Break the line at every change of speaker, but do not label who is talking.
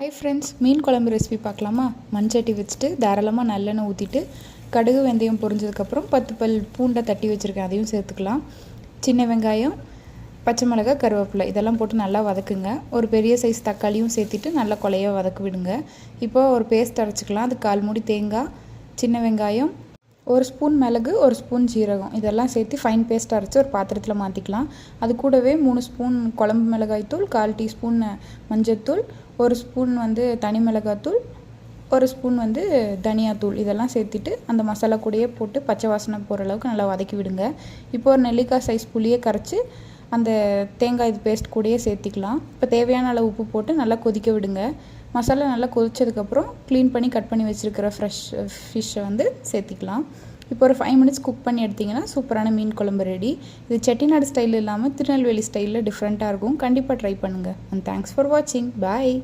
Hi friends, மீன் குழம்பு recipe பார்க்கலாமா? மண்சட்டி வச்சுட்டு தாராளமாக நல்லெண்ணெய் ஊற்றிட்டு கடுகு வெந்தயம் பொரிஞ்சதுக்கப்புறம் 10 பல் பூண்டை தட்டி வச்சுருக்கேன், அதையும் சேர்த்துக்கலாம். சின்ன வெங்காயம், பச்சை மிளகாய், கருவேப்பிலை இதெல்லாம் போட்டு நல்லா வதக்குங்க. ஒரு பெரிய சைஸ் தக்காளியும் சேர்த்துட்டு நல்லா கொலையாக வதக்க விடுங்க. இப்போது ஒரு பேஸ்ட் அரைச்சிக்கலாம். அது 1/4 மூடி தேங்காய், சின்ன வெங்காயம், 1 ஸ்பூன் மிளகு, 1 ஸ்பூன் ஜீரகம் இதெல்லாம் சேர்த்து ஃபைன் பேஸ்ட் அரைச்சி ஒரு பாத்திரத்தில் மாற்றிக்கலாம். அது கூடவே 3 ஸ்பூன் குழம்பு மிளகாய்த்தூள், 1/4 டீஸ்பூன் மஞ்சள்தூள், 1 ஸ்பூன் தனி மிளகாய்த்தூள், 1 ஸ்பூன் தனியாத்தூள் இதெல்லாம் சேர்த்துட்டு அந்த மசாலா கூடயே போட்டு பச்சை வாசனை போகிற அளவுக்கு நல்லா வதக்கி விடுங்க. இப்போ ஒரு நெல்லிக்காய் சைஸ் புளியை கரைச்சி அந்த தேங்காய் பேஸ்ட் கூடயே சேர்த்திக்கலாம். இப்போ தேவையான அளவு உப்பு போட்டு நல்லா கொதிக்க விடுங்க. மசாலா நல்லா கொதிச்சதுக்கப்புறம் க்ளீன் பண்ணி கட் பண்ணி வச்சுருக்கிற ஃப்ரெஷ் ஃபிஷ்ஷை சேர்த்திக்கலாம். இப்போ ஒரு 5 மினிட்ஸ் குக் பண்ணி எடுத்திங்கன்னா சூப்பரான மீன் குழம்பு ரெடி. இது செட்டிநாடு ஸ்டைல் இல்லாமல் திருநெல்வேலி ஸ்டைலில் டிஃப்ரெண்ட்டாக இருக்கும். கண்டிப்பாக ட்ரை பண்ணுங்கள். அண்ட் தேங்க்ஸ் ஃபார் வாட்சிங். பாய்.